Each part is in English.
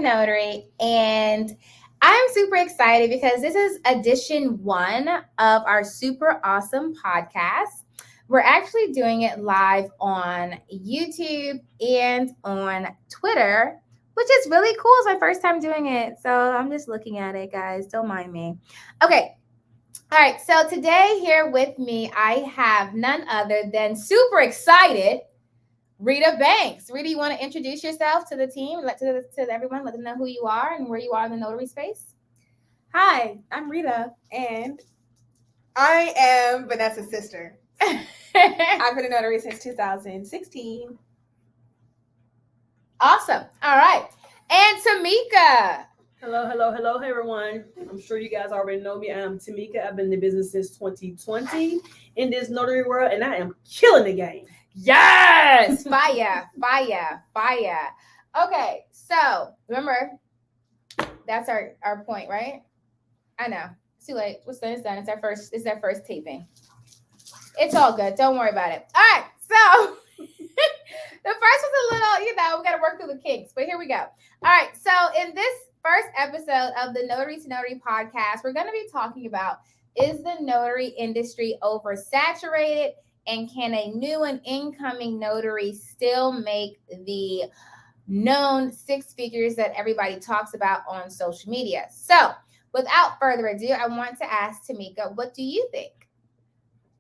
to Notary, and I'm super excited because this is edition 1 of our super awesome podcast. We're actually doing it live on YouTube and on Twitter, which is really cool. It's my first time doing it, so I'm just looking at it, guys. Don't mind me. Okay. All right, so today here with me, I have none other than super excited Rita Banks. Rita, you want to introduce yourself to the team, to everyone, let them know who you are and where you are in the notary space? Hi, I'm Rita, and I am Vanessa's sister. I've been a notary since 2016. Awesome. All right. And Tamika. Hello, hey everyone. I'm sure you guys already know me. I'm Tamika. I've been in the business since 2020 in this notary world, and I am killing the game. Yes! Fire. Okay, so remember, that's our point, right? I know. It's too late. What's done is done. It's our first taping. It's all good. Don't worry about it. All right, so the first was a little, we got to work through the kinks, but here we go. All right, so in this first episode of the Notary to Notary podcast, we're going to be talking about, is the notary industry oversaturated, and can a new and incoming notary still make the known 6 figures that everybody talks about on social media? So without further ado, I want to ask Tamika, what do you think?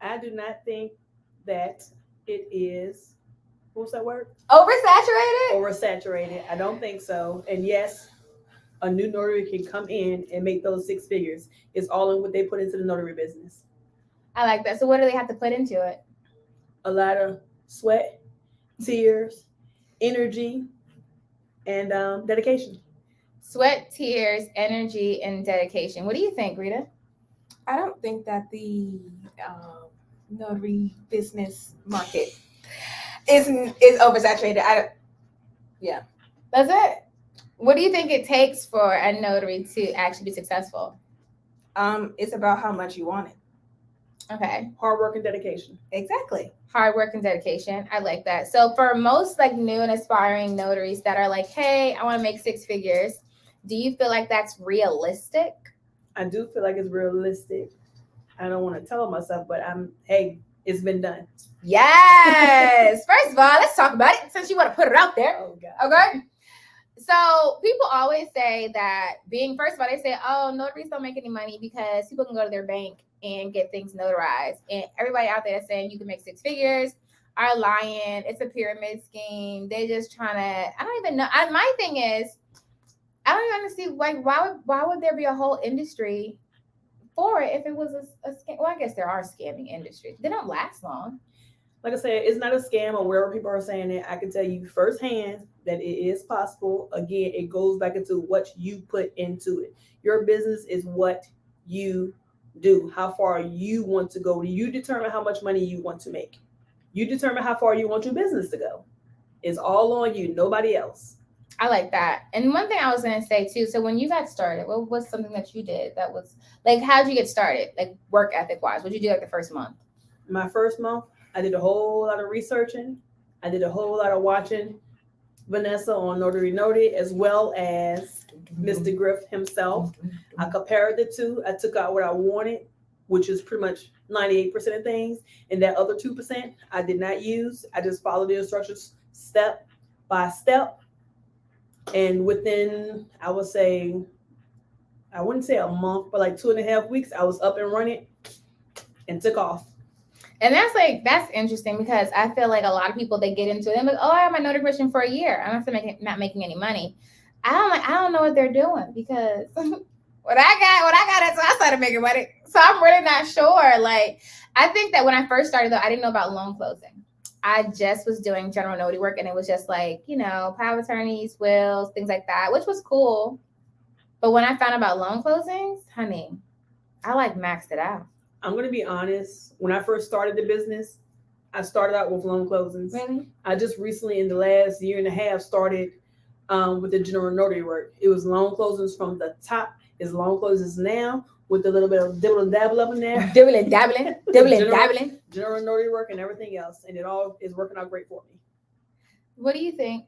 I do not think that it is, what's that word? Oversaturated? Oversaturated. I don't think so. And yes, a new notary can come in and make those 6 figures. It's all in what they put into the notary business. I like that. So what do they have to put into it? A lot of sweat, tears, energy, and dedication. Sweat, tears, energy, and dedication. What do you think, Rita? I don't think that the notary business market is oversaturated. That's it. What do you think it takes for a notary to actually be successful? It's about how much you want it. Okay. Hard work and dedication. Exactly. Hard work and dedication. I like that. So for most new and aspiring notaries that are like, hey, I want to make 6 figures, do you feel like that's realistic? I do feel like it's realistic. I don't want to tell it myself, but it's been done. Yes. First of all, let's talk about it since you want to put it out there. Oh, God. Okay. So people always say that first of all, they say, oh, notaries don't make any money because people can go to their bank and get things notarized. And everybody out there saying you can make 6 figures are lying. It's a pyramid scheme. They just trying to, I don't even know. My thing is, I don't even see why would there be a whole industry for it if it was a scam? Well, I guess there are scamming industries. They don't last long. Like I said, it's not a scam or wherever people are saying it. I can tell you firsthand that it is possible. Again, it goes back into what you put into it. Your business is what you do, how far you want to go. You determine how much money you want to make. You determine how far you want your business to go. It's all on you, nobody else. I like that. And one thing I was going to say too, so when you got started, what was something that you did that was how'd you get started? Like work ethic wise, what'd you do the first month? My first month, I did a whole lot of researching. I did a whole lot of watching Vanessa on Notary, as well as Mr. Griff himself. I compared the two. I took out what I wanted, which is pretty much 98% of things. And that other 2% I did not use. I just followed the instructions step by step. And within, I wouldn't say a month, but 2.5 weeks, I was up and running and took off. And that's interesting because I feel like a lot of people, they get into it and like, oh, I have my notary commission for a year. I'm not making any money. I don't know what they're doing because what I got until I started making money. So I'm really not sure. I think that when I first started though, I didn't know about loan closing. I just was doing general notary work and it was just power of attorneys, wills, things like that, which was cool. But when I found out about loan closings, honey, I maxed it out. I'm going to be honest. When I first started the business, I started out with loan closings. Really? I just recently in the last year and a half started with the general notary work. It was loan closings from the top. It's loan closings now with a little bit of dibble and dabble up in there. Dibble and dabbling. General notary work and everything else. And it all is working out great for me. What do you think?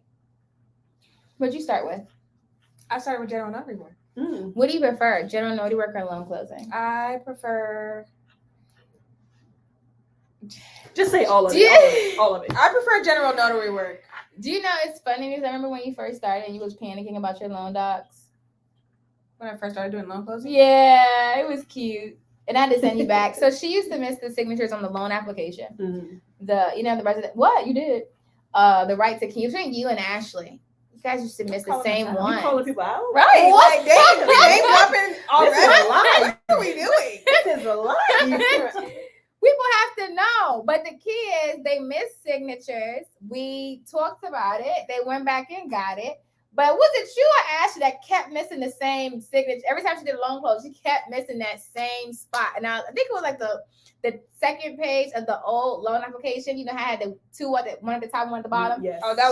What'd you start with? I started with general notary work. What do you prefer, general notary work or loan closing? I prefer. Just say all of Do you- it. All of it. I prefer general notary work. Do you know it's funny because I remember when you first started and you was panicking about your loan docs. When I first started doing loan closing. Yeah, it was cute. And I had to send you back. So she used to miss the signatures on the loan application. Mm-hmm. The resident. What you did? The right to keep. Between you and Ashley, you guys used to miss the Calling same them out. one. You calling people out? Right. What? Like they dropping This is a already. lie. What are we doing? This is a lie. People have to know, but the key is they missed signatures. We talked about it. They went back and got it. But was it you or Ashley that kept missing the same signature? Every time she did a loan close, she kept missing that same spot. And I think it was like the second page of the old loan application. You know, how I had the two at the one at the top, one at the bottom. Yes. Oh, that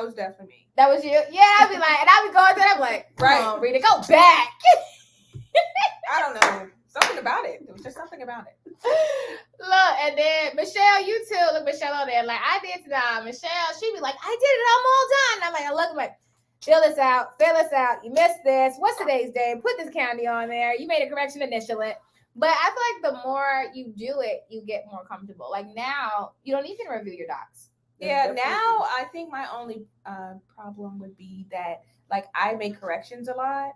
was definitely me. That was you. Yeah, I'd be like, and I'd be going through. I'm like, Right. come on, Rita, go back. I don't know. Something about it. There was just something about it. Look, and then Michelle, you too. Look, Michelle on there. Like, I did today. Michelle, she'd be like, I did it. I'm all done. And I'm like, I look, I'm like, fill this out. You missed this. What's today's day? Put this county on there. You made a correction, initial it. But I feel like the more you do it, you get more comfortable. Like now, you don't even review your docs. Yeah, now I think my only problem would be that like I make corrections a lot.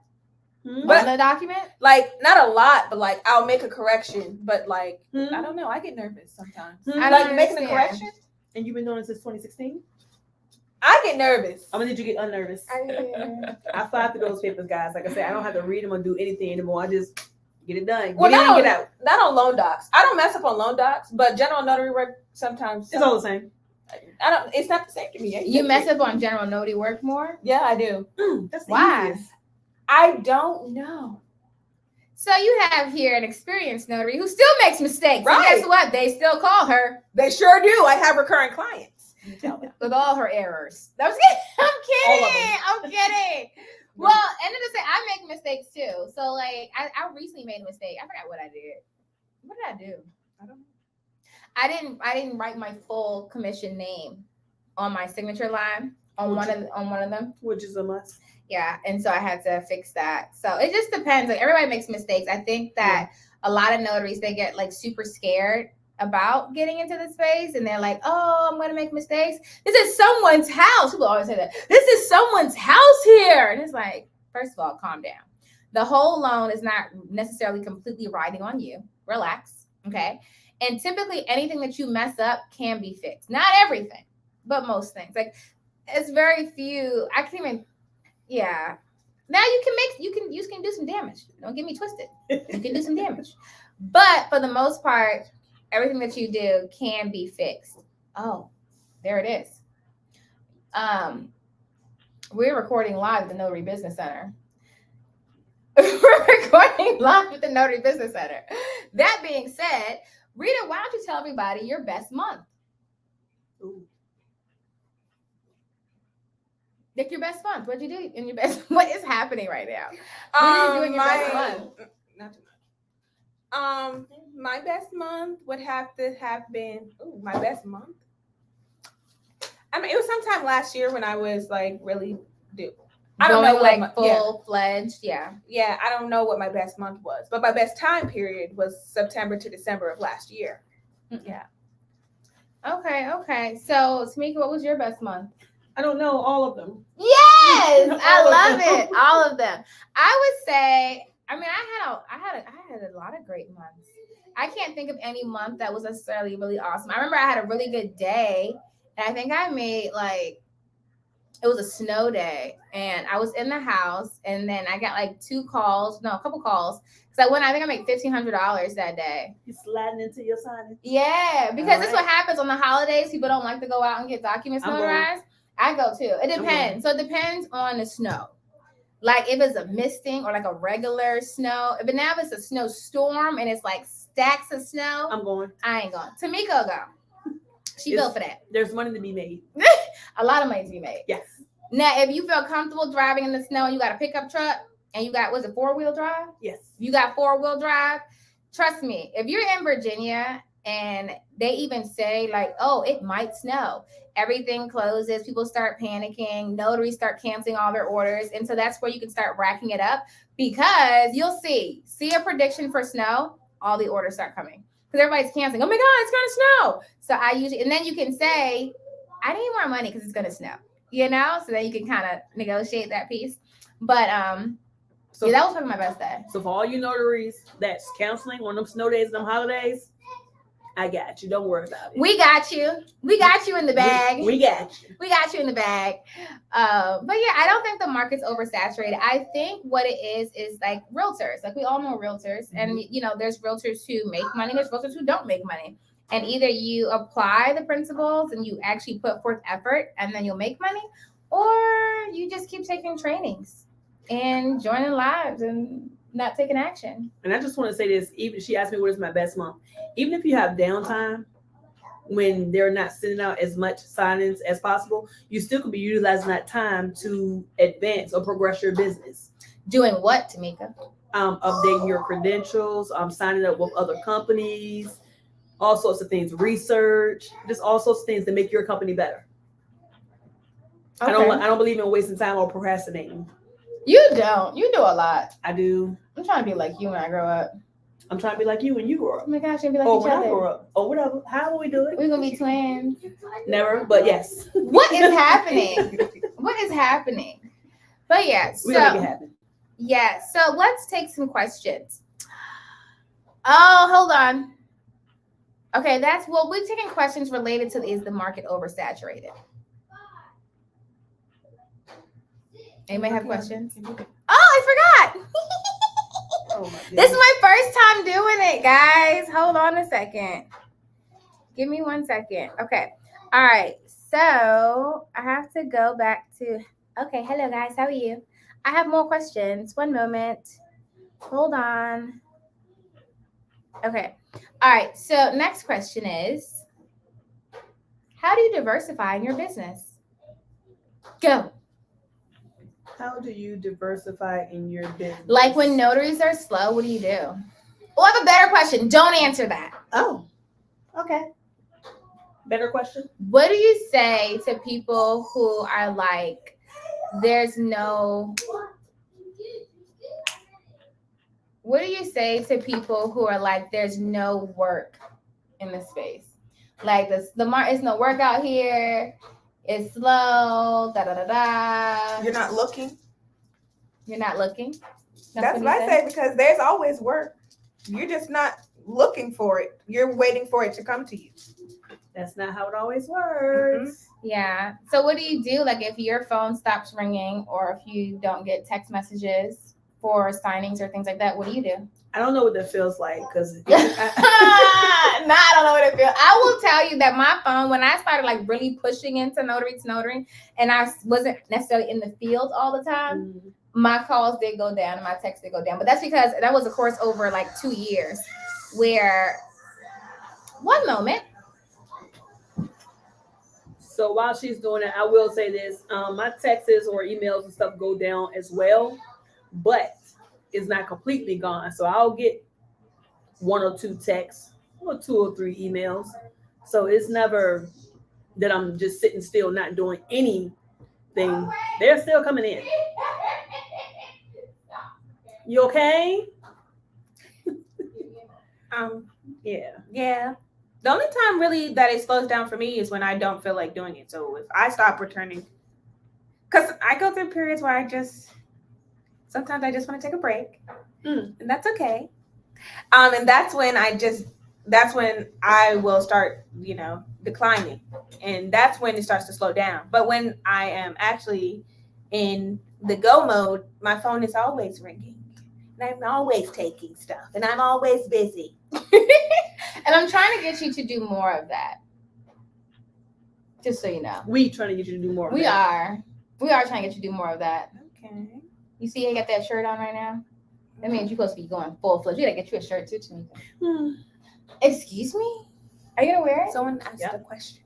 But the document? Like not a lot, but like I'll make a correction, but like I don't know, I get nervous sometimes. I Like don't making a understand. correction, And you've been doing it since 2016? I get nervous. How many did you get unnervous? I fly through those papers, guys. Like I said, I don't have to read them or do anything anymore. I just get it done. Well, Get in and get out. not on loan docs. I don't mess up on loan docs, but general notary work sometimes. It's all the same. I don't. It's not the same to me. You mess up on general notary work more? Yeah, I do. That's the Why? easiest. I don't know. So you have here an experienced notary who still makes mistakes. Right. And guess what? They still call her They sure do. I have recurring clients. You tell them. with all her errors. I'm All of kidding. I'm kidding. Well, and then to say I make mistakes too. So like I recently made a mistake. I forgot what I did. What did I do? I don't know. I didn't write my full commission name on my signature line on one of them. Which is a must. Yeah, and so I had to fix that. So it just depends. Like everybody makes mistakes. I think that a lot of notaries, they get like super scared about getting into the space, and they're like, "Oh, I'm gonna make mistakes. This is someone's house." People always say that. This is someone's house here, and it's like, first of all, calm down. The whole loan is not necessarily completely riding on you. Relax, okay? And typically, anything that you mess up can be fixed. Not everything, but most things. Like it's very few. I can't even. Yeah. Now you can do some damage. Don't get me twisted. You can do some damage. But for the most part, everything that you do can be fixed. Oh, there it is. We're recording live at the Notary Business Center. We're recording live at the Notary Business Center. That being said, Rita, why don't you tell everybody your best month? Ooh. Like your best month. What'd you do in your best? What is happening right now? What are you doing your best month? Not too much. My best month would have to have been my best month. I mean, it was sometime last year when I was like really I don't know Going, what like full fledged. Yeah. Yeah, I don't know what my best month was, but my best time period was September to December of last year. Yeah. Okay. So, Tamika, what was your best month? I don't know all of them. Yes, I All of love them. it. All of them. I would say. I mean, I had a lot of great months. I can't think of any month that was necessarily really awesome. I remember I had a really good day, and I think I made like it was a snow day, and I was in the house, and then I got like a couple calls. So I think I made $1,500 that day. You sliding into your signing. Yeah, because this is All what happens on the holidays. People don't like to go out and get documents I'm going. notarized. I go too. It I'm depends. So it depends on the snow. Like if it's a misting or like a regular snow. But now if it's a snowstorm and it's like stacks of snow, I'm going. I ain't going. Tamika will go. She built for that. There's money to be made. A lot of money to be made. Yes. Now, if you feel comfortable driving in the snow and you got a pickup truck and you got, was it 4-wheel drive? Yes. You got 4-wheel drive. Trust me, if you're in Virginia And they even say like, oh, it might snow. Everything closes. People start panicking. Notaries start canceling all their orders. And so that's where you can start racking it up, because you'll see a prediction for snow, all the orders start coming. Because everybody's canceling. Oh my God, it's going to snow. So I usually, and then you can say, I need more money because it's going to snow, So then you can kind of negotiate that piece. But so yeah, that was probably my best day. So for all you notaries that's canceling on them snow days and them holidays, I got you. Don't worry about it. We got you. We got you in the bag. We got you. We got you in the bag. But yeah, I don't think the market's oversaturated. I think what it is like realtors. Like we all know realtors, and there's realtors who make money. There's realtors who don't make money. And either you apply the principles and you actually put forth effort, and then you'll make money, or you just keep taking trainings and joining lives and not taking action. And I just want to say this, even she asked me what is my best month. Even if you have downtime when they're not sending out as much signings as possible, you still could be utilizing that time to advance or progress your business. Doing what, Tamika? Updating your credentials, signing up with other companies, all sorts of things, research, just all sorts of things to make your company better. Okay. I don't believe in wasting time or procrastinating. You don't. You do a lot. I do. I'm trying to be like you when I grow up. I'm trying to be like you when you grow up. Oh my gosh, you're gonna be like each when other. I grow up. Or whatever. How will we do it? We're gonna be twins. Never, but yes. What is happening? What is happening? But yeah, we're gonna make it happen. Yeah, so let's take some questions. Oh, hold on. Okay, we're taking questions related to is the market oversaturated? Anybody have questions? Oh, I forgot. This is my first time doing it, guys. Hold on a second. Give me 1 second. Okay. All right. So I have to go back to. Okay. Hello, guys. How are you? I have more questions. One moment. Hold on. Okay. All right. So next question is, how do you diversify in your business? Go. How do you diversify in your business? Like when notaries are slow, what do you do? Oh, I have a better question. Don't answer that. Oh, okay. Better question. What do you say to people who are like, what do you say to people who are like, there's no work in the space? Like it's no work out here. It's slow, You're not looking. You're not looking? That's what I say, because there's always work. You're just not looking for it. You're waiting for it to come to you. That's not how it always works. Mm-hmm. Yeah. So what do you do? Like if your phone stops ringing or if you don't get text messages for signings or things like that, what do you do? I don't know what that feels like because I don't know what it feels. I will tell you that my phone, when I started like really pushing into notary to notary, and I wasn't necessarily in the field all the time, my calls did go down and my texts did go down. But that's because that was a course over like 2 years where, one moment. So while she's doing it, I will say this. My texts or emails and stuff go down as well, but it's not completely gone. So I'll get 1 or 2 texts or 2 or 3 emails. So it's never that I'm just sitting still, not doing anything. They're still coming in. You okay? Yeah. The only time really that it slows down for me is when I don't feel like doing it. So if I stop returning, because I go through periods where sometimes I just want to take a break, and that's okay. And that's when I will start, declining, and that's when it starts to slow down. But when I am actually in the go mode, my phone is always ringing, and I'm always taking stuff, and I'm always busy. And I'm trying to get you to do more of that. Just so you know. We trying to get you to do more of that. We are trying to get you to do more of that. Okay. You see I got that shirt on right now? That means you're supposed to be going full fledged. You gotta get you a shirt too, Tamika. Excuse me? Are you gonna wear it? Someone asked a question.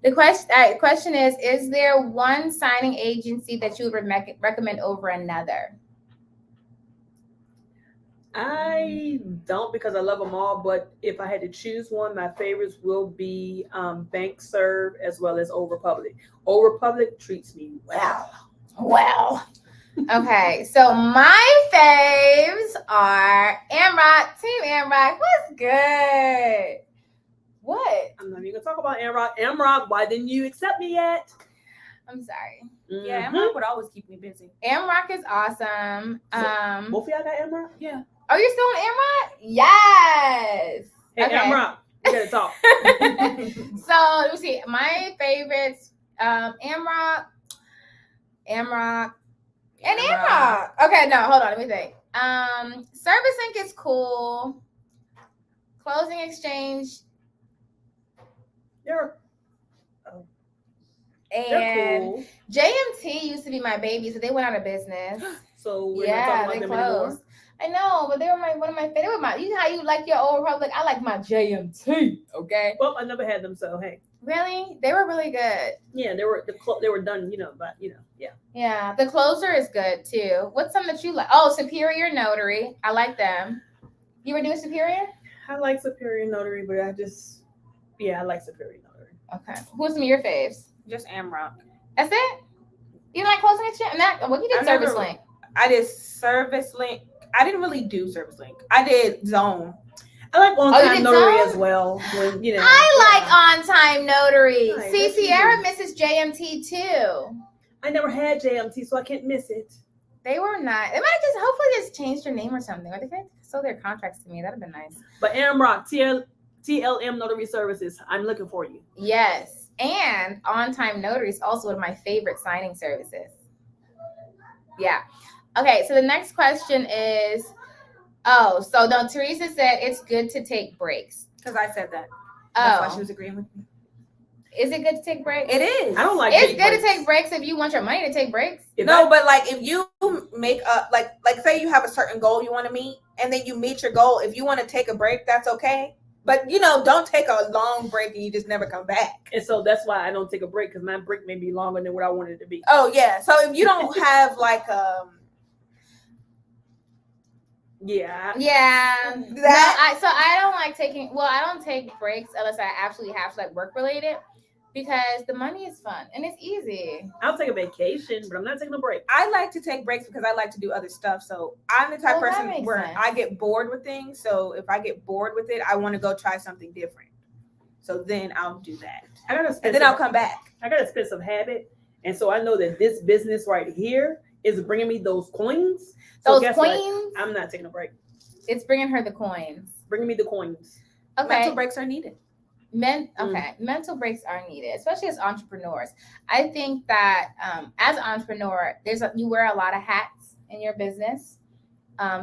The question is there one signing agency that you would recommend over another? I don't because I love them all, but if I had to choose one, my favorites will be Bank Serve as well as Old Republic. Old Republic treats me well. Well. Okay, so my faves are Amrock, Team Amrock. What's good? What? I'm not even gonna talk about Amrock. Amrock, why didn't you accept me yet? I'm sorry. Yeah, Mhm. Amrock would always keep me busy. Amrock is awesome. Both of y'all got Amrock? Yeah. Oh, you're still on Amrock? Yes. Hey, Okay. Amrock, we gotta talk. So let me see. My favorites, Amrock, and Amrock. Okay, no, hold on. Let me think. Service Inc. is cool. Closing Exchange They're and cool. JMT used to be my baby, so they went out of business. So we're Yeah, not they talking about them anymore. closed. I know, but they were one of my favorite. They were my. You know how you like your Old Republic? I like my JMT. Okay. Well, I never had them, so hey. Really? They were really good. Yeah, they were done, but yeah. Yeah, the closer is good too. What's some that you like? Oh, Superior Notary. I like them. You were doing Superior? I like Superior Notary, but I like Superior Notary. Okay. Who's some of your faves? Just Amrock. That's it? You don't like Closing Exchange? Well, you did I Service never- Link. I did Service Link. I didn't really do Service Link. I did Zone. I like you on-time did notary Zone? as well. When I like On-Time Notary. Right, See, that's Sierra you. misses JMT too. I never had JMT, so I can't miss it. They were not. They might just hopefully just changed their name or something. Or they could sold their contracts to me. That'd have been nice. But Amrock, TLM Notary Services, I'm looking for you. Yes. And On-Time Notary is also one of my favorite signing services. Yeah. Okay, so the next question is, Teresa said it's good to take breaks. Because I said that. That's why she Oh, was agreeing with me. is it good to take breaks? It is. I don't like It's take good to breaks. take breaks if you want your money to take breaks. But like if you make a like say you have a certain goal you want to meet and then you meet your goal, if you want to take a break, that's okay. But don't take a long break and you just never come back. And so that's why I don't take a break, because my break may be longer than what I wanted it to be. Oh yeah. So if you don't have like Yeah. Yeah. That- I don't like taking. Well, I don't take breaks unless I absolutely have to, like work related, because the money is fun and it's easy. I'll take a vacation, but I'm not taking a break. I like to take breaks because I like to do other stuff. So I'm the type of Well, that person makes where sense. I get bored with things. So if I get bored with it, I want to go try something different. So then I'll do that. I got a And then I'll come back. I got a expensive habit, and so I know that this business right here is bringing me those coins. So Those guess what? coins. I'm not taking a break. It's bringing her the coins. Bringing me the coins. Okay. Mental breaks are needed. Mental breaks are needed, especially as entrepreneurs. I think that as an entrepreneur, you wear a lot of hats in your business.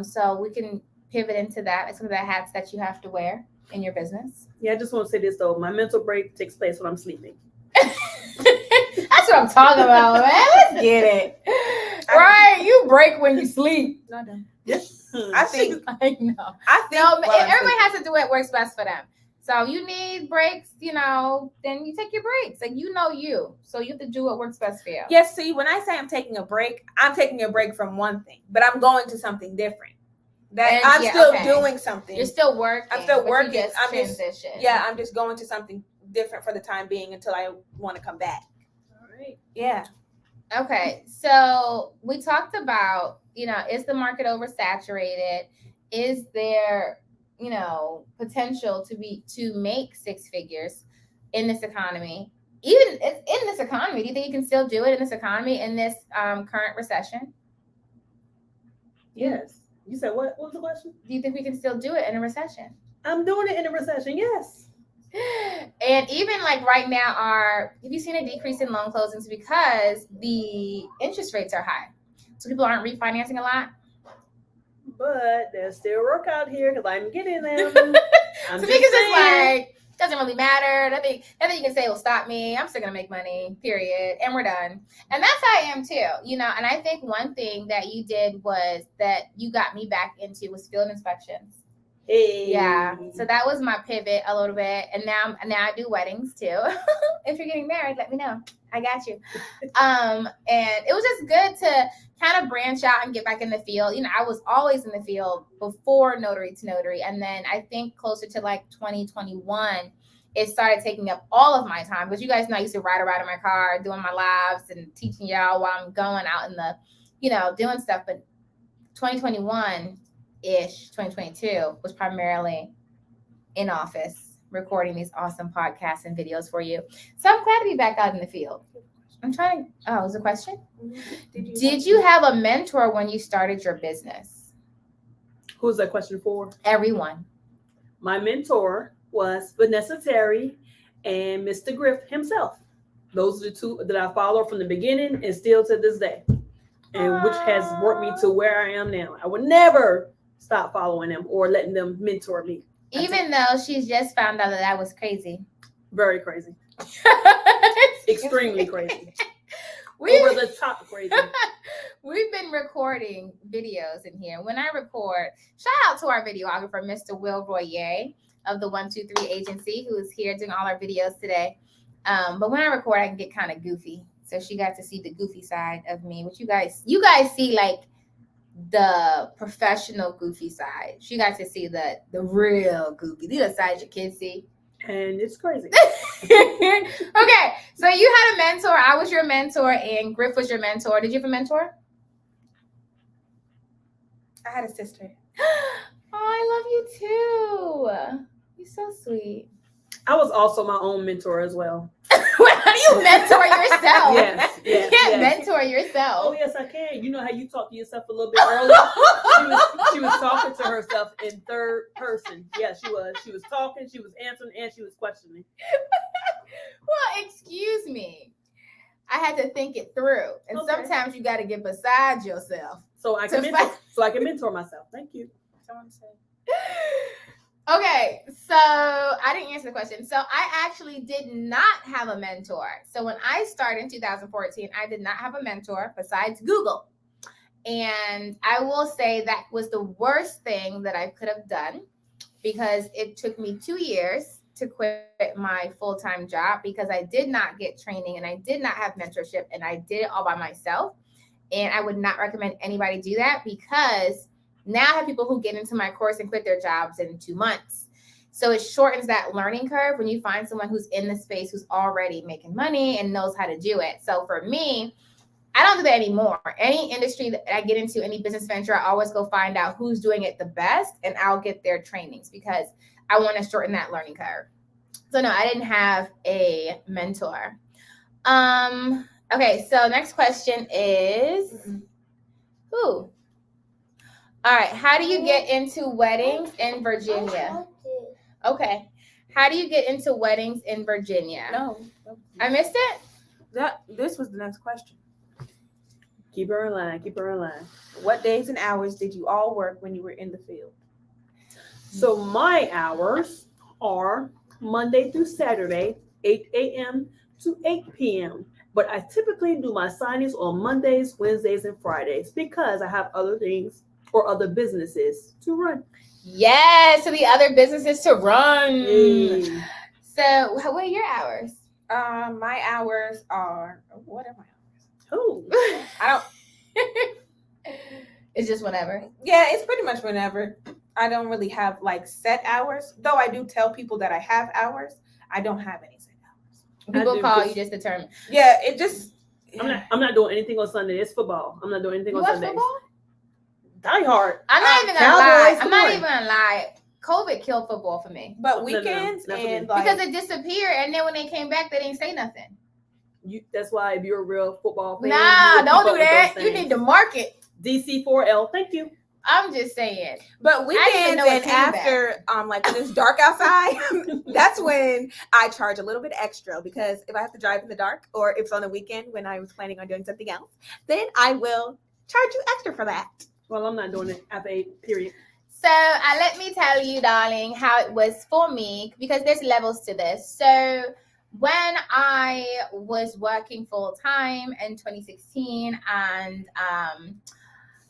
So we can pivot into that, like some of the hats that you have to wear in your business. Yeah, I just want to say this though. My mental break takes place when I'm sleeping. That's what I'm talking about, man. Let's get it. Right, you break when you sleep. No, I don't. Yes. I think. I know. I think. No, while I'm everybody sleeping. has to do what works best for them. So you need breaks, then you take your breaks. Like you. So you have to do what works best for you. Yes, see, when I say I'm taking a break from one thing, but I'm going to something different. That I'm still doing something. You're still working. I'm still but you working. just I'm just- transition. I'm just going to something different for the time being until I want to come back. All right. Yeah. Okay, so we talked about, is the market oversaturated? Is there, potential to make six figures in this economy? Even in this economy, do you think you can still do it in this economy, in this current recession? Yes. You said what? What was the question? Do you think we can still do it in a recession? I'm doing it in a recession. Yes. And even like right now, have you seen a decrease in loan closings because the interest rates are high? So people aren't refinancing a lot. But there's still work out here because I'm getting them. So because it's like, doesn't really matter. Nothing you can say will stop me. I'm still gonna make money, period. And we're done. And that's how I am too. And I think one thing that you did was that you got me back into was field inspections. Hey. Yeah. So that was my pivot a little bit. And now I do weddings too. If you're getting married, let me know. I got you. And it was just good to kind of branch out and get back in the field. You know, I was always in the field before Notary to Notary. And then I think closer to like 2021, it started taking up all of my time. Because you guys know I used to ride around in my car, doing my lives and teaching y'all while I'm going out in the, you know, doing stuff. But 2021-ish, 2022 was primarily in office recording these awesome podcasts and videos for you. So I'm glad to be back out in the field. I'm trying to, oh, was a question? Did you have a mentor when you started your business? Who's that question for? Everyone. My mentor was Vanessa Terry and Mr. Griff himself. Those are the two that I followed from the beginning and still to this day. And which has brought me to where I am now. I would never stop following them or letting them mentor me. Even though she's just found out that I was crazy. Very crazy. Extremely crazy. Over the top crazy. We've been recording videos in here. When I record, shout out to our videographer, Mr. Will Royer of the 123 Agency, who is here doing all our videos today. But when I record, I can get kind of goofy. So she got to see the goofy side of me, which you guys see like the professional goofy side. She got to see the real goofy. These are sides your kids see. And it's crazy. Okay, so you had a mentor. I was your mentor, and Griff was your mentor. Did you have a mentor? I had a sister. Oh, I love you too. You're so sweet. I was also my own mentor as well. How do you mentor yourself? Yes, You can't mentor yourself. Oh, yes, I can. You know how you talk to yourself a little bit earlier? She was talking to herself in third person. Yeah, she was. She was talking, she was answering, and she was questioning. Well, excuse me. I had to think it through. And sometimes you got to get beside yourself. So I can mentor myself. Thank you. Someone said. Okay, so I didn't answer the question. So I actually did not have a mentor. So when I started in 2014, I did not have a mentor besides Google. And I will say that was the worst thing that I could have done because it took me 2 years to quit my full-time job because I did not get training and I did not have mentorship and I did it all by myself. And I would not recommend anybody do that because now I have people who get into my course and quit their jobs in 2 months. So it shortens that learning curve when you find someone who's in the space who's already making money and knows how to do it. So for me, I don't do that anymore. Any industry that I get into, any business venture, I always go find out who's doing it the best and I'll get their trainings because I want to shorten that learning curve. So no, I didn't have a mentor. Okay, so next question is who? All right. How do you get into weddings in Virginia? Okay. How do you get into weddings in Virginia? No. I missed it? This was the next question. Keep her in line. Keep her in line. What days and hours did you all work when you were in the field? So my hours are Monday through Saturday, 8 a.m. to 8 p.m. But I typically do my signings on Mondays, Wednesdays, and Fridays because I have other things or other businesses to run. Yes, so the other businesses to run. Hey. So what are your hours? My hours are, what are my hours? Oh, I don't. It's just whenever. Yeah, it's pretty much whenever. I don't really have like set hours, though I do tell people that I have hours. I don't have any set hours. People call you just determined. Yeah, it just. I'm not doing anything on Sunday. It's football. I'm not doing anything on Sundays. Football? Die hard. I'm not even gonna lie. I'm not even gonna lie. COVID killed football for me. But weekends and like, because it disappeared, and then when they came back, they didn't say nothing. That's why if you're a real football fan, nah, don't do that. You need to market. DC4L. Thank you. I'm just saying. But weekends and after, like when it's dark outside, that's when I charge a little bit extra because if I have to drive in the dark or if it's on the weekend when I was planning on doing something else, then I will charge you extra for that. Well, I'm not doing it after 8, period. So let me tell you, darling, how it was for me, because there's levels to this. So when I was working full time in 2016 and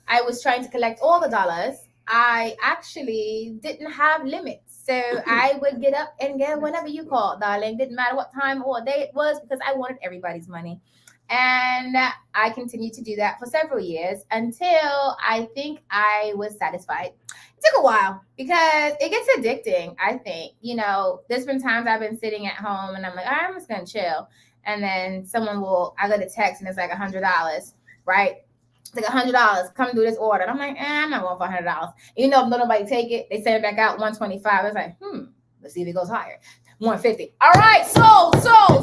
I was trying to collect all the dollars, I actually didn't have limits. So I would get up and get whenever you called, darling. Didn't matter what time or day it was because I wanted everybody's money. And I continued to do that for several years until I think I was satisfied. It took a while because it gets addicting, I think. You know, there's been times I've been sitting at home and I'm like, all right, I'm just going to chill. And then I get a text and it's like $100, right? It's like $100, come do this order. And I'm like, I'm not going for $100. You know, if nobody take it, they send it back out $125. It's like, let's see if it goes higher. $150. All right, sold to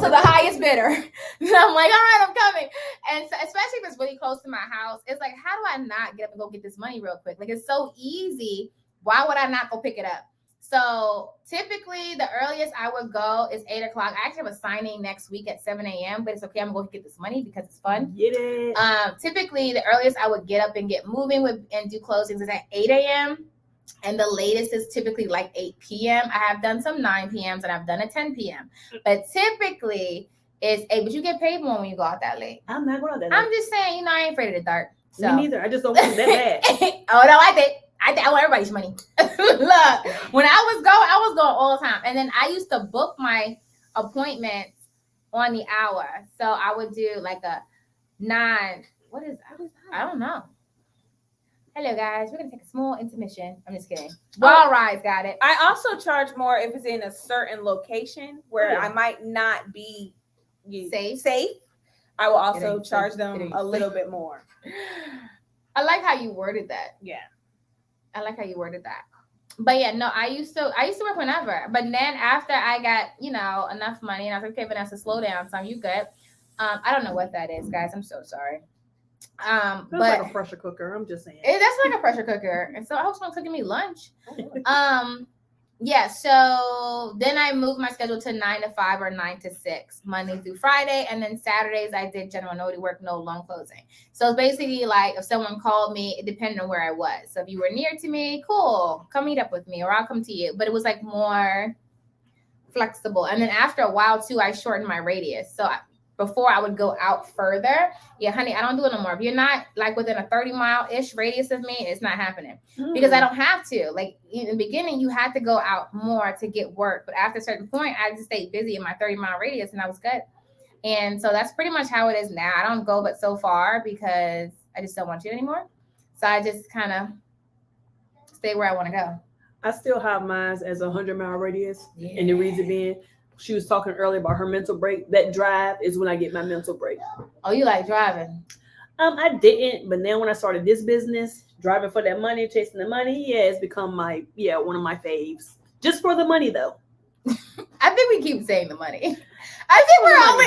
the highest bidder. And I'm like, all right, I'm coming. And so, especially if it's really close to my house, it's like, how do I not get up and go get this money real quick? Like, it's so easy. Why would I not go pick it up? So typically the earliest I would go is 8 o'clock. I actually have a signing next week at 7 a.m., but it's okay. I'm going to get this money because it's fun. Get it. Typically the earliest I would get up and get moving and do closings is at 8 a.m. And the latest is typically like 8 p.m. I have done some 9 p.m.s and I've done a 10 p.m. But typically it's 8, but you get paid more when you go out that late. I'm not going out that late. I'm just saying, I ain't afraid of the dark. So. Me neither. I just don't want it that bad. Oh, no, I did. I want everybody's money. Look, when I was going all the time. And then I used to book my appointments on the hour. So I would do like a 9. What is that? I don't know. Hello, guys. We're going to take a small intermission. I'm just kidding. Ball Rides got it. I also charge more if it's in a certain location where I might not be safe. I will also charge them a little bit more. I like how you worded that. Yeah. I like how you worded that. But yeah, no, I used to work whenever. But then after I got, enough money and I was like, okay, Vanessa, slow down. So you good. I don't know what that is, guys. I'm so sorry. That's but like a pressure cooker. I'm just saying. That's like a pressure cooker. And so I hope someone's cooking me lunch. Yeah, so then I moved my schedule to 9 to 5 or 9 to 6, Monday through Friday. And then Saturdays, I did general notary work, no loan closing. So it's basically like if someone called me, it depended on where I was. So if you were near to me, cool, come meet up with me or I'll come to you. But it was like more flexible. And then after a while, too, I shortened my radius. So before I would go out further. Yeah, honey, I don't do it no more. If you're not like within a 30-mile-ish radius of me, it's not happening because I don't have to. Like in the beginning, you had to go out more to get work. But after a certain point, I just stayed busy in my 30-mile radius and I was good. And so that's pretty much how it is now. I don't go but so far because I just don't want to anymore. So I just kind of stay where I want to go. I still have mine as a 100-mile radius. Yeah. And the reason being, she was talking earlier about her mental break. That drive is when I get my mental break. Oh, you like driving? I didn't, but now when I started this business, driving for that money, chasing the money, it's become one of my faves. Just for the money, though. I think we keep saying the money. I think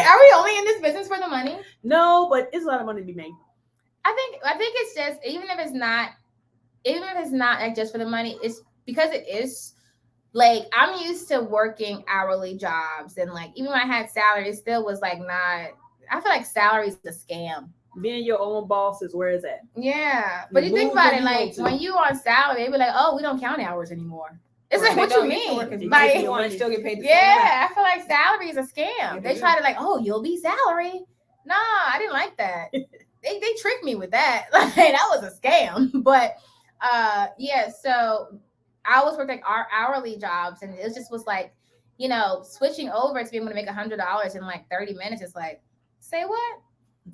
are we only in this business for the money? No, but it's a lot of money to be made. I think it's just even if it's not like just for the money, it's because it is. Like, I'm used to working hourly jobs and like, even when I had salary, it still was like I feel like salary is a scam. Being your own boss is where it's at. Yeah. But you think about it, like when you on salary, they be like, oh, we don't count hours anymore. It's like, what you mean? Like, you want to still get paid the same I feel like salary is a scam. They try to like, oh, you'll be salary. Nah, I didn't like that. they tricked me with that. Like, that was a scam. But so I always worked like our hourly jobs, and it just was like, switching over to be able to make $100 in like 30 minutes. It's like, say what?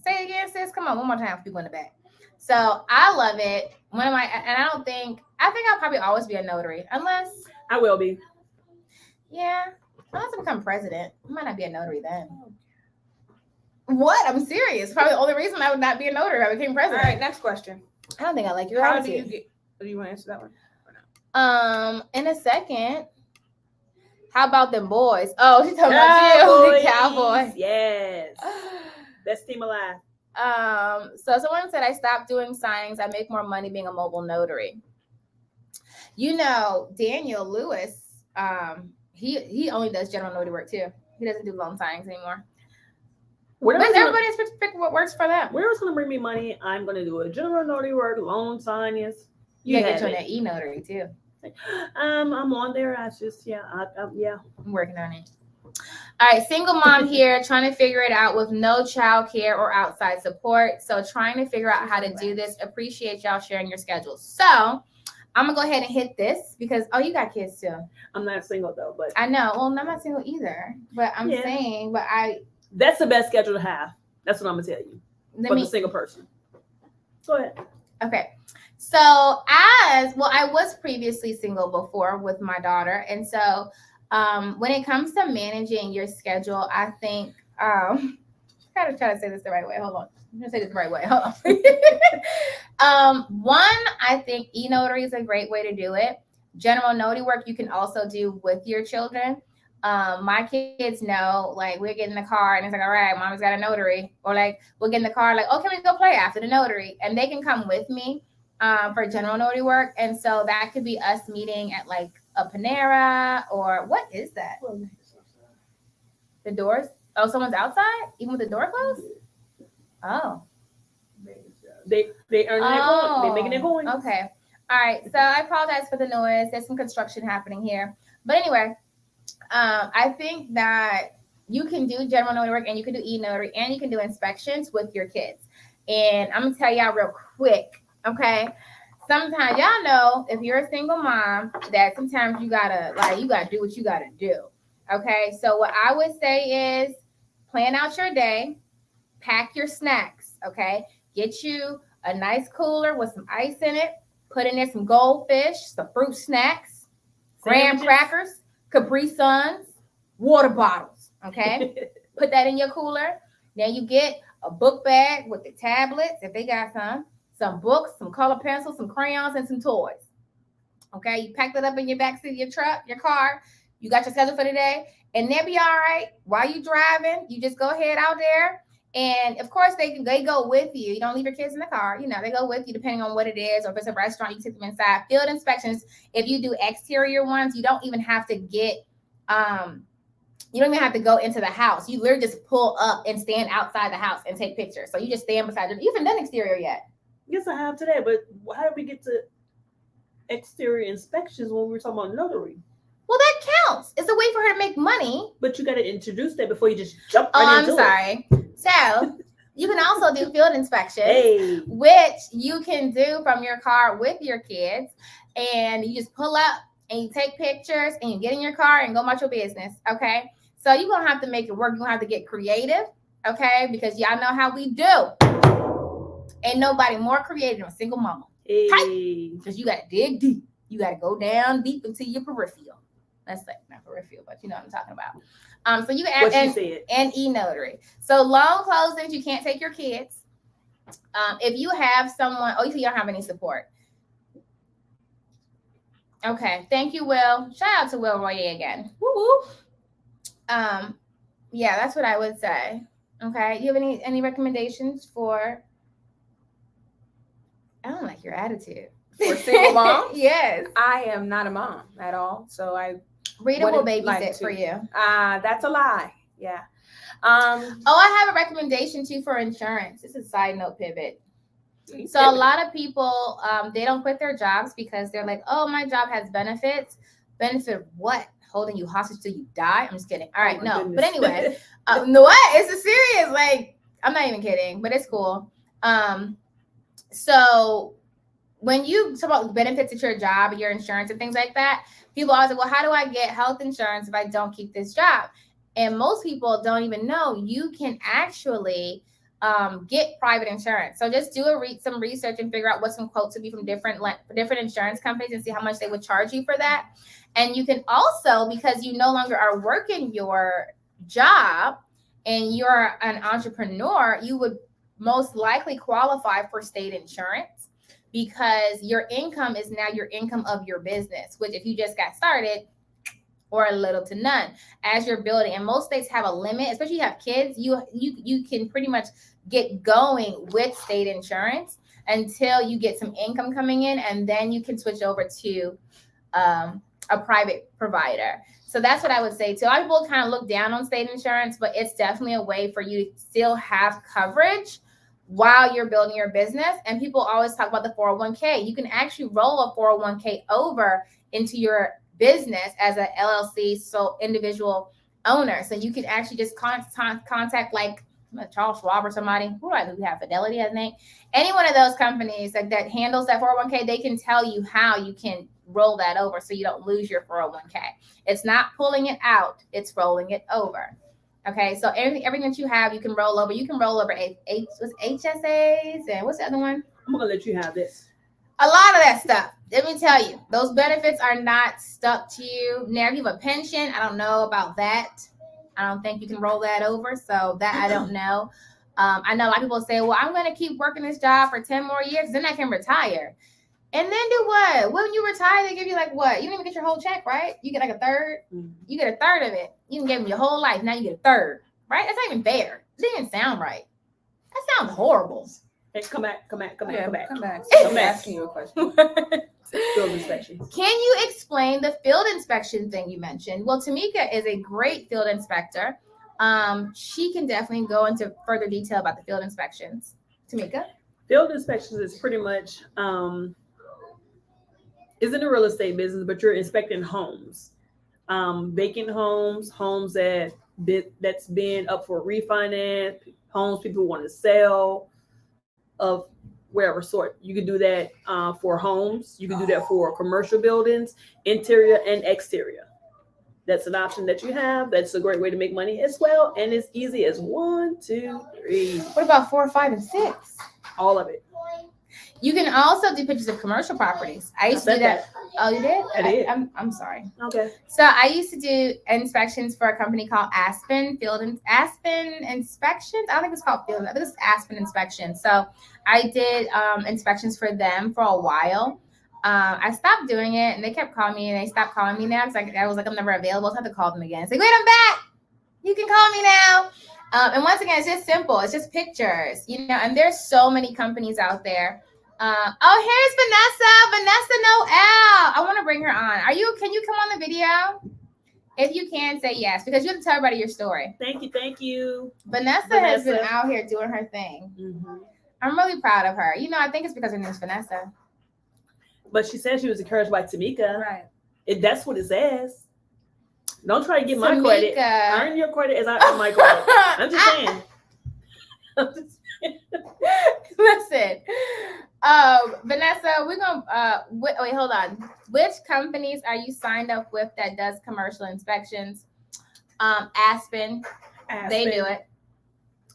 Say it again, sis. Come on, one more time for people in the back. So I love it. I think I'll probably always be a notary, unless I will be. Yeah, unless I become president, I might not be a notary then. What? I'm serious. Probably the only reason I would not be a notary if I became president. All right, next question. I don't think I like your How attitude. do you want to answer that one? In a second. How about them boys? Oh, she's talking about you, the Cowboys. Yes. Best team alive. So someone said I stopped doing signings. I make more money being a mobile notary. Daniel Lewis, he only does general notary work too. He doesn't do loan signings anymore. Everybody's pick what works for them. Whatever's gonna bring me money, I'm gonna do it. General notary work, loan signings. You gotta get you on that e-notary too. I'm on there. I just I'm working on it. All right, single mom here, trying to figure it out with no child care or outside support. So trying to figure out how to do this. Appreciate y'all sharing your schedules. So I'm gonna go ahead and hit this because you got kids too. I'm not single though, but I know. Well, I'm not single either, but I'm Yeah. saying, but that's the best schedule to have. That's what I'm gonna tell you. let For me the single person. Go ahead. Okay. So I was previously single before with my daughter. And so when it comes to managing your schedule, I think gotta try to say this the right way. Hold on. I'm gonna say this the right way. Hold on. One, I think e-notary is a great way to do it. General notary work you can also do with your children. My kids know, like, we'll get in the car and it's like, all right, mommy's got a notary. Or like, we'll get in the car, like, oh, can we go play after the notary? And they can come with me for general notary work. And so that could be us meeting at like a Panera or what is that? The doors? Oh, someone's outside? Even with the door closed? Oh. They earning their coin. They making their coins. Okay. All right. So I apologize for the noise. There's some construction happening here. But anyway, I think that you can do general notary work and you can do e-notary and you can do inspections with your kids. And I'm going to tell y'all real quick, okay? Sometimes y'all know if you're a single mom that sometimes you gotta do what you gotta do, okay? So what I would say is plan out your day, pack your snacks, okay? Get you a nice cooler with some ice in it, put in there some goldfish, some fruit snacks, graham crackers, Capri Suns, water bottles, okay? Put that in your cooler. Then you get a book bag with the tablets, if they got some books, some color pencils, some crayons, and some toys. Okay, you pack that up in your backseat of your truck, your car. You got your schedule for the day, and they'll be all right. While you driving, you just go ahead out there. And of course, they go with you. You don't leave your kids in the car. You know, they go with you depending on what it is. Or if it's a restaurant, you take them inside. Field inspections, if you do exterior ones, you don't even have to get, you don't even have to go into the house. You literally just pull up and stand outside the house and take pictures. So you just stand beside your, you haven't done exterior yet. Yes, I have today, but how did we get to exterior inspections when we were talking about notary? Well, that counts. It's a way for her to make money. But you got to introduce that before you just jump right into it. I'm sorry. So you can also do field inspections, which you can do from your car with your kids. And you just pull up and you take pictures and you get in your car and go about your business, okay? So you're going to have to make it work. You're going to have to get creative, okay? Because y'all know how we do. Ain't nobody more creative than a single mama. Because you got to dig deep. You got to go down deep into your peripheral. That's like not peripheral, but you know what I'm talking about. So you can add and e-notary. So loan closings, you can't take your kids. If you have someone, you don't have any support. Okay, thank you, Will. Shout out to Will Royer again. Woo-woo. Yeah, that's what I would say. Okay, you have any recommendations for? I don't like your attitude. For single moms? Yes. I am not a mom at all, so Rita will babysit for you. That's a lie. Yeah. I have a recommendation too for insurance. This is a side note pivot. So a lot of people, they don't quit their jobs because they're like, oh, my job has benefits. Benefit what? Holding you hostage till you die? I'm just kidding. All right, no. Goodness. But anyway, no, what? It's a serious, like, I'm not even kidding, but it's cool. So when you talk about benefits at your job, your insurance and things like that, people always say, well, how do I get health insurance if I don't keep this job? And most people don't even know you can actually get private insurance. So just do some research and figure out what some quotes would be from different insurance companies and see how much they would charge you for that. And you can also, because you no longer are working your job and you're an entrepreneur, you would most likely qualify for state insurance because your income is now your income of your business, which if you just got started, or a little to none as you're building. And most states have a limit, especially if you have kids, you can pretty much get going with state insurance until you get some income coming in, and then you can switch over to a private provider. So that's what I would say too. A lot of people kind of look down on state insurance, but it's definitely a way for you to still have coverage while you're building your business. And people always talk about the 401k. You can actually roll a 401k over into your business as a LLC, so individual owner. So you can actually just contact like Charles Schwab or somebody. Who do I think we have? Fidelity, I think. Any one of those companies that handles that 401k, they can tell you how you can roll that over so you don't lose your 401k. It's not pulling it out, it's rolling it over. Okay, so everything that you have, you can roll over. You can roll over HSAs and what's the other one? I'm gonna let you have this. A lot of that stuff. Let me tell you, those benefits are not stuck to you. Now, if you have a pension, I don't know about that. I don't think you can roll that over. So that I don't know. I know a lot of people say, well, I'm going to keep working this job for 10 more years, then I can retire. And then do what? When you retire, they give you like what? You don't even get your whole check, right? You get like a third. You get a third of it. You can give them your whole life. Now you get a third, right? That's not even fair. It doesn't even sound right. That sounds horrible. Hey, come back. Come back. I'm asking you a question. Field inspections. Can you explain the field inspection thing you mentioned? Well, Tamika is a great field inspector. She can definitely go into further detail about the field inspections. Tamika? Field inspections is pretty much is in the real estate business, but you're inspecting homes, vacant homes, homes that's been up for refinance, homes people want to sell of whatever sort. You can do that for homes. You can do that for commercial buildings, interior and exterior. That's an option that you have. That's a great way to make money as well. And it's easy as 1, 2, 3. What about 4, 5, and 6? All of it. You can also do pictures of commercial properties. I used to do that. Oh, you did? I did. I'm sorry. Okay. So I used to do inspections for a company called Aspen Inspections. I don't think it's called Field. I think it's Aspen Inspections. So I did inspections for them for a while. I stopped doing it, and they kept calling me, and they stopped calling me now because I was like, I'm never available. So I had to call them again. It's like, wait, I'm back. You can call me now. And once again, it's just simple. It's just pictures, and there's so many companies out there. Here's Vanessa Noel. I want to bring her on. Can you come on the video? If you can, say yes, because you have to tell everybody your story. Thank you. Vanessa has been out here doing her thing. Mm-hmm. I'm really proud of her. I think it's because her name's Vanessa. But she said she was encouraged by Tamika. Right. That's what it says. Don't try to get my credit. Earn your credit as I earn my credit. I'm just saying. Listen, Vanessa, we're gonna wait, hold on. Which companies are you signed up with that does commercial inspections? Aspen. They do it.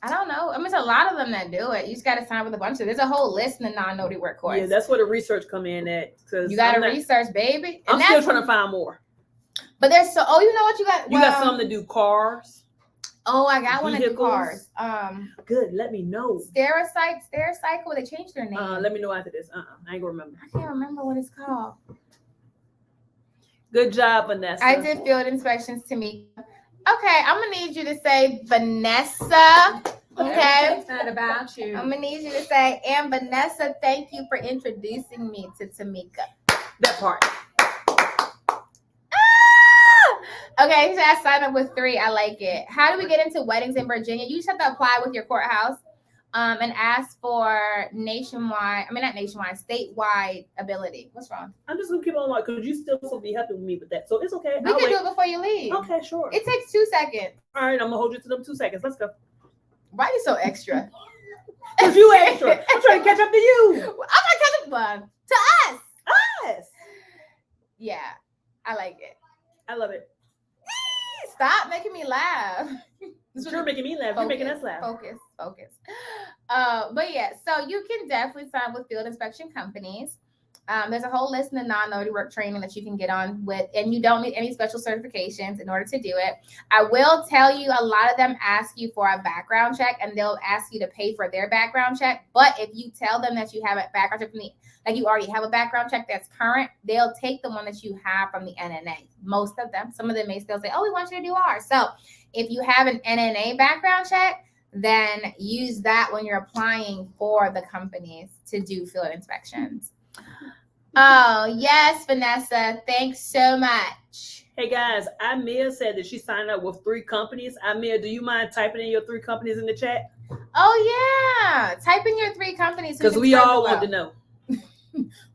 I don't know. I mean, it's a lot of them that do it. You just got to sign with a bunch of. There's a whole list in the non-notary work course. Yeah, that's where the research come in at. You got to research, baby. I'm still trying to find more. But there's so. Oh, you know what you got? You got some to do cars. Oh, I got one to do cars. Good. Let me know. Stericycle. They changed their name. Let me know after this. I ain't gonna remember. I can't remember what it's called. Good job, Vanessa. I did field inspections to me. Okay, I'm gonna need you to say Vanessa. Okay, it's not about you. I'm gonna need you to say, and Vanessa, thank you for introducing me to Tamika. That part. Okay, so I signed up with 3. I like it. How do we get into weddings in Virginia? You just have to apply with your courthouse and ask for statewide ability. What's wrong? I'm just gonna keep on like, because you still supposed to be helping me with that, so it's okay. We can do it before you leave. Okay, sure. It takes 2 seconds. All right, I'm gonna hold you to them 2 seconds. Let's go. Why are you so extra? Because you extra. I'm trying to catch up to you. I'm trying to catch up to us. Us. Yeah, I like it. I love it. Stop making me laugh. You're making me laugh. You're making us laugh. Focus. But yeah, so you can definitely sign with field inspection companies. There's a whole list in the non-notary work training that you can get on with, and you don't need any special certifications in order to do it. I will tell you, a lot of them ask you for a background check, and they'll ask you to pay for their background check. But if you tell them that you have a background check like you already have a background check that's current, they'll take the one that you have from the NNA. Most of them. Some of them may still say, oh, we want you to do ours. So if you have an NNA background check, then use that when you're applying for the companies to do field inspections. Oh, yes, Vanessa. Thanks so much. Hey, guys, Amia said that she signed up with 3 companies. Amia, do you mind typing in your 3 companies in the chat? Oh, yeah. Type in your 3 companies. Because we all want to know.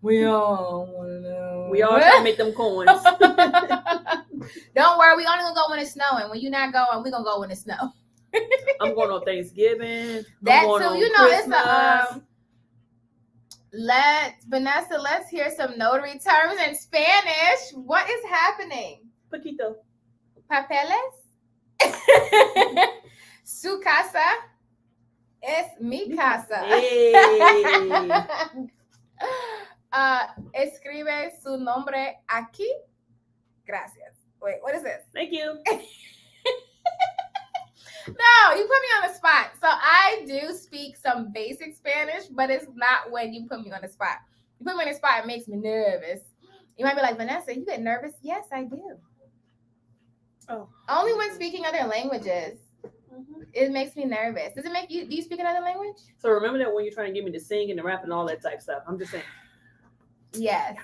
We all want to know. We all trying to make them coins. Don't worry. We only going to go when it's snowing. When you're not going, we're going to go when it's snow. I'm going on Thanksgiving. That I'm going too, on you know, Christmas. Vanessa, let's hear some notary terms in Spanish. What is happening? Poquito. Papeles? Su casa es mi casa. Hey. Escribe su nombre aquí. Gracias. Wait, what is this? Thank you. No, you put me on the spot. So I do speak some basic Spanish, but it's not when you put me on the spot. You put me on the spot, it makes me nervous. You might be like, Vanessa, you get nervous? Yes, I do. Oh. Only when speaking other languages. Mm-hmm. It makes me nervous. Does it make you? Do you speak another language? So remember that when you're trying to get me to sing and to rap and all that type stuff. I'm just saying. Yes.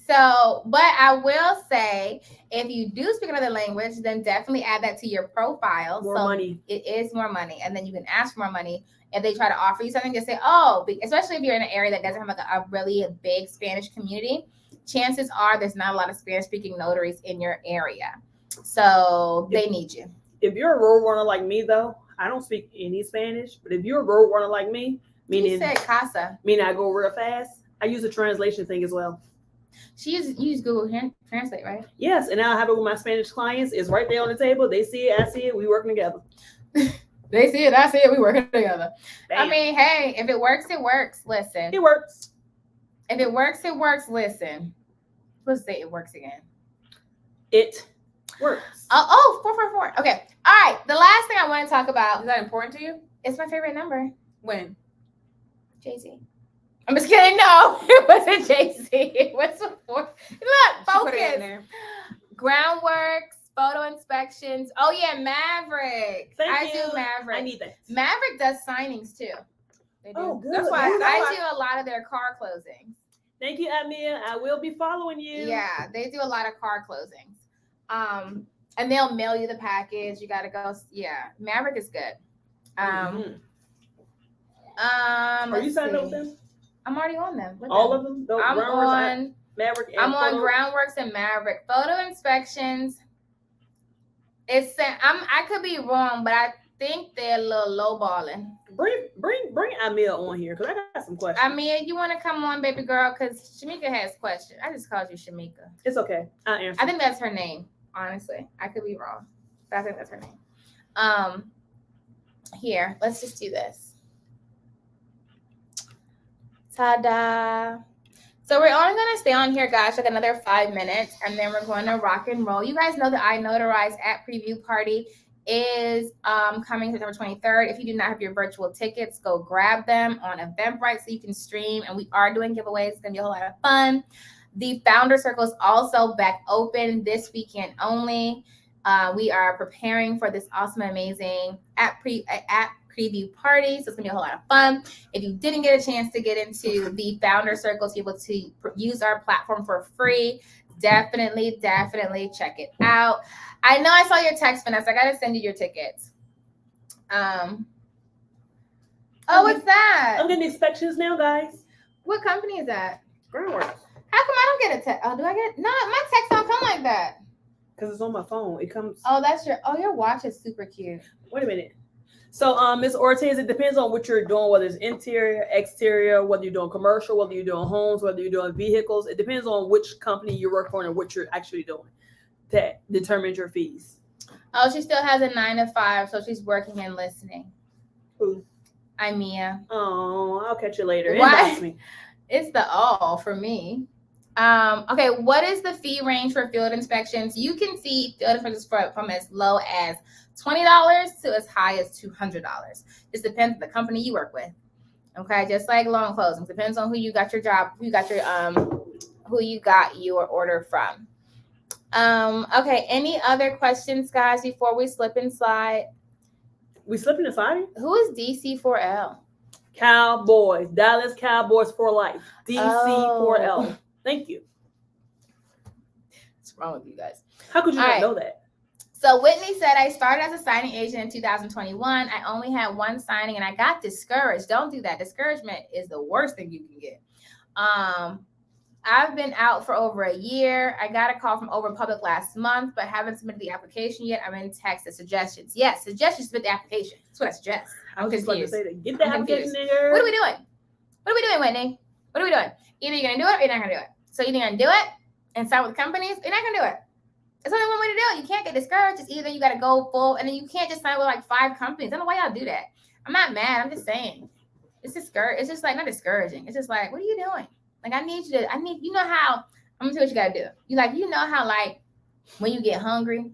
So, but I will say, if you do speak another language, then definitely add that to your profile. More so money. It is more money, and then you can ask for more money. If they try to offer you something, just say, "Oh," especially if you're in an area that doesn't have like a really big Spanish community. Chances are there's not a lot of Spanish-speaking notaries in your area, so they need you. If you're a road runner like me, though, I don't speak any Spanish. But if you're a road runner like me, You said casa. meaning I go real fast, I use a translation thing as well. You use Google Translate, right? Yes, and I'll have it with my Spanish clients. It's right there on the table. They see it, I see it. We working together. They see it, I see it. We working together. Bam. I mean, hey, if it works, it works. Listen. It works. If it works, it works. Listen. Let's say it works again. It works. 444. Okay. All right. The last thing I want to talk about. Is that important to you? It's my favorite number. When? Jay-Z. I'm just kidding. No, it wasn't Jay-Z. It was before. Look, Put it in focus. there. Groundworks, photo inspections. Oh, yeah, Maverick. I you. do Maverick. I need that. Maverick does signings, too. They do. Oh, good. That's why I do a lot of their car closings. Thank you, Amir. I will be following you. Yeah, they do a lot of car closings. And they'll mail you the package. You gotta go. Yeah, Maverick is good. Are you let's signed up see. with them? I'm already on them. with All them. of them? Those I'm Groundworks, on. Maverick. And I'm on Photo? Groundworks and Maverick. Photo inspections. I could be wrong, but I think they're a little lowballing. Bring Amir on here because I got some questions. I mean, you want to come on, baby girl? Because Shamika has questions. I just called you Shamika. It's okay. I'll answer. I think that's her name. Honestly, I could be wrong, but I think that's her name. Here, let's just do this. Ta-da! So we're only going to stay on here, guys, like another 5 minutes, and then we're going to rock and roll. You guys know the I Notarize at Preview Party is coming September 23rd. If you do not have your virtual tickets, go grab them on Eventbrite so you can stream. And we are doing giveaways. It's going to be a whole lot of fun. The Founder Circle is also back open this weekend only. We are preparing for this awesome, amazing preview party. So it's gonna be a whole lot of fun. If you didn't get a chance to get into the Founder Circle to be able to use our platform for free, definitely check it out. I know I saw your text, Vanessa. I gotta send you your tickets. What's that? I'm getting inspections now, guys. What company is that? Groundworks. How come I don't get a text? Oh, do I get? No, my text don't come like that. Because it's on my phone. It comes. Oh, that's your watch is super cute. Wait a minute. So, Ms. Ortiz, it depends on what you're doing, whether it's interior, exterior, whether you're doing commercial, whether you're doing homes, whether you're doing vehicles. It depends on which company you work for and what you're actually doing. That determines your fees. Oh, she still has a 9 to 5, so she's working and listening. Who? I'm Mia. Oh, I'll catch you later. Why? Inbox me. It's the all for me. Okay, what is the fee range for field inspections? You can see field inspections from as low as $20 to as high as $200. This depends on the company you work with. Okay, just like loan closings, depends on who you got your job, who you got your order from. Okay, any other questions, guys, before we slip and slide? We slipping and sliding? Who is DC4L? Cowboys. Dallas Cowboys for life. DC4L. Thank you. What's wrong with you guys? How could you not know that? So Whitney said, I started as a signing agent in 2021. I only had one signing and I got discouraged. Don't do that. Discouragement is the worst thing you can get. I've been out for over a year. I got a call from Over Public last month, but haven't submitted the application yet. I'm in text the suggestions. Yes, suggestions, submit the application. That's what I suggest. I was just about to confused. say that. Get the I'm application confused. in there. What are we doing? What are we doing, Whitney? What are we doing? Either you're going to do it or you're not going to do it. So either you're going to do it and sign with companies, or you're not going to do it. It's only one way to do it. You can't get discouraged. It's either you got to go full, and then you can't just sign with like 5 companies. I don't know why y'all do that. I'm not mad. I'm just saying. It's discouraging. It's just like not discouraging. It's just like, what are you doing? Like, you know how, I'm going to tell you what you got to do. You know how like when you get hungry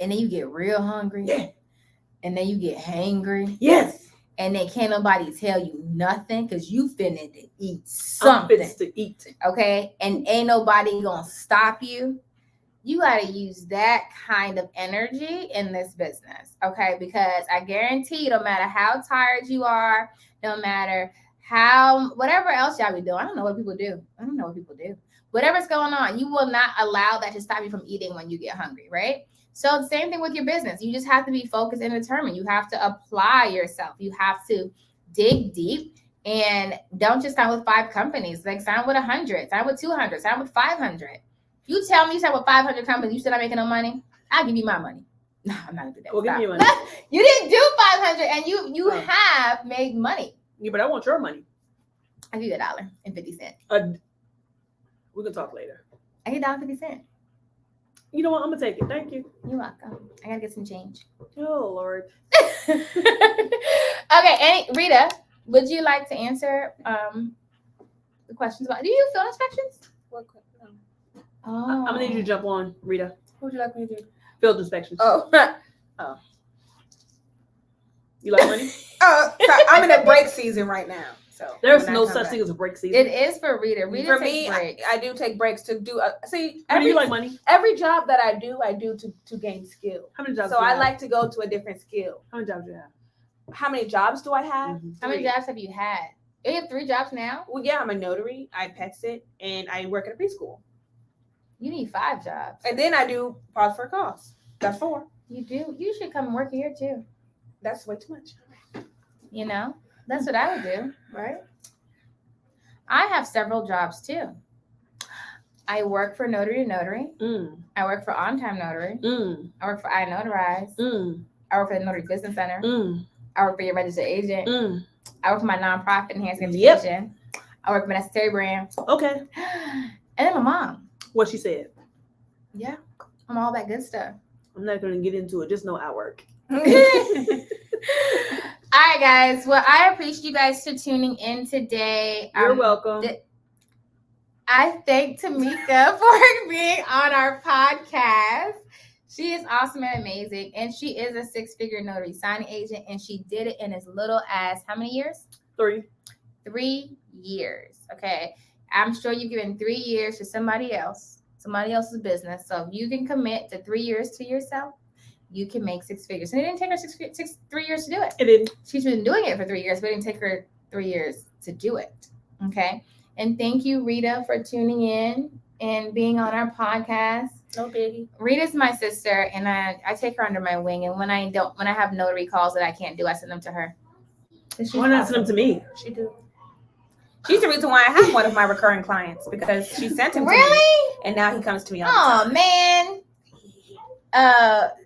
and then you get real hungry. Yeah. And then you get hangry. Yes. And then can't nobody tell you nothing because you finna to eat something. I'm to eat. Okay? And ain't nobody gonna stop you. You gotta use that kind of energy in this business. Okay? Because I guarantee you, no matter how tired you are, no matter whatever else y'all be doing, I don't know what people do. Whatever's going on, you will not allow that to stop you from eating when you get hungry, right? So the same thing with your business. You just have to be focused and determined. You have to apply yourself. You have to dig deep and don't just sign with 5 companies. Like sign with 100, sign with 200, sign with 500. You tell me you sign with 500 companies, you still not making no money? I'll give you my money. No, I'm not gonna do that. Well, give me your money. You didn't do 500 and you have made money. Yeah, but I want your money. I give you $1.50. We can talk later. I get $1.50. You know what? I'm gonna take it. Thank you. You're welcome. I gotta get some change. Oh Lord. Okay, Rita, would you like to answer the questions about? Do you do field inspections? What question? No. Oh, I'm gonna need you to jump on, Rita. What would you like me to do? Field inspections. Oh. You like money? So I'm in a break season right now. So There's no such thing as a break season. It is for Rita. Rita for takes me, breaks. I do take breaks to do. How do you like money? Every job that I do to gain skill. How many jobs? So I like to go to a different skill. How many jobs do you have? How many jobs do I have? Mm-hmm. How many 3. jobs have you had? You have 3 jobs now? Well, yeah, I'm a notary. I pet sit and I work at a preschool. You need 5 jobs. And then I do pause for a cause. That's 4. You do. You should come work here too. That's way too much. You know, that's what I would do. Right? I have several jobs too. I work for Notary to Notary. I work for On Time Notary. I work for I Notarize. I work for the Notary Business Center. I work for your registered agent. I work for my nonprofit Enhancing Education. I work for my necessary brand. Okay. And then my mom. What she said. Yeah. I'm all that good stuff. I'm not going to get into it. Just know I work. All right, guys. Well, I appreciate you guys for tuning in today. You're welcome. I thank Tamika for being on our podcast. She is awesome and amazing, and she is a 6-figure notary signing agent, and she did it in as little as how many years? 3. 3 years. Okay. I'm sure you've given 3 years to somebody else's business. So if you can commit to 3 years to yourself, you can make 6 figures. And it didn't take her 3 years to do it. It didn't. She's been doing it for 3 years, but it didn't take her 3 years to do it. Okay. And thank you, Rita, for tuning in and being on our podcast. No biggie. Rita's my sister, and I take her under my wing. And when I have notary calls that I can't do, I send them to her. Why not send them to me? She do. She's the reason why I have one of my recurring clients, because she sent him to me. Really? And now he comes to me all the time. Oh, man.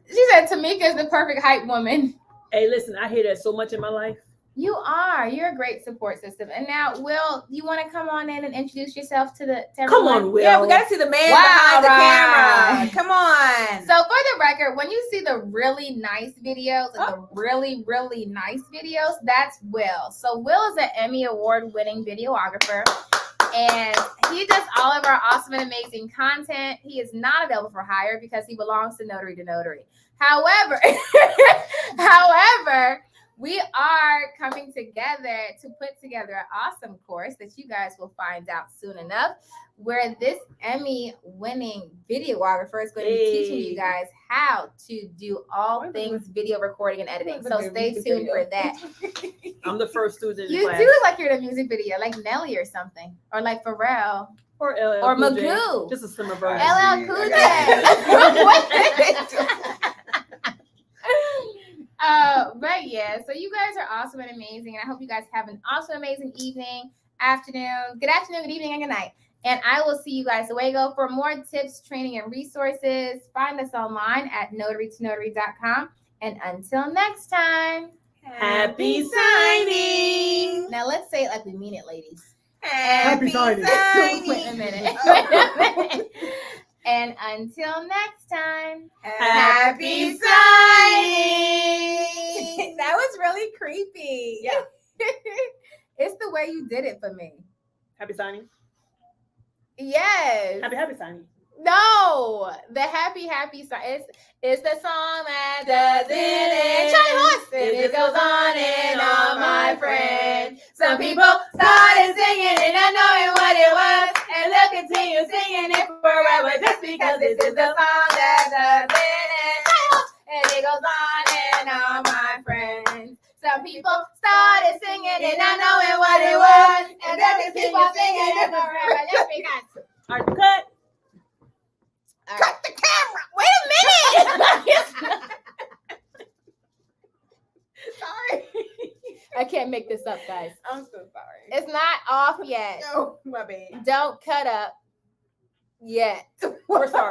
She said Tamika is the perfect hype woman. Hey, listen, I hear that so much in my life. You are. You're a great support system. And now, Will, you want to come on in and introduce yourself to everyone? Come on, Will. Yeah, we got to see the man behind the camera. Come on. So for the record, when you see the really nice videos and the really, really nice videos, that's Will. So Will is an Emmy Award-winning videographer. And he does all of our awesome and amazing content. He is not available for hire because he belongs to Notary to Notary. However, we are coming together to put together an awesome course that you guys will find out soon enough, where this Emmy-winning videographer is going to be teaching you guys how to do all things video recording and editing. So stay tuned for that. I'm the first student in You class. do look like you're in a music video, like Nelly or something, or like Pharrell. Or LL Or Cool J. Magoo. Just a slimmer version. LL Cool J. But yeah, so you guys are awesome and amazing, and I hope you guys have an awesome, amazing evening, afternoon, good evening, and good night. And I will see you guys away. For more tips, training, and resources, find us online at notarytonotary.com. And until next time, Happy signing. now let's say it like we mean it, ladies. Happy signing. Wait a minute. Wait a minute. And until next time, Happy signing. That was really creepy. Yeah. It's the way you did it for me. Happy signing. Yes. Happy signing. No, the happy song. It's the song that does it. And Charlie Horse. And it goes on and on, my friend. Some people started singing and not knowing what it was, and they'll continue singing it forever just because this is the song that does it. And it goes on and on, my friend. Some people started singing and not knowing what it was, and they'll continue singing it forever just because. All right, cut. Cut the camera. Wait a minute. Sorry. I can't make this up, guys. I'm so sorry. It's not off yet. No, my bad. Don't cut up yet. We're sorry.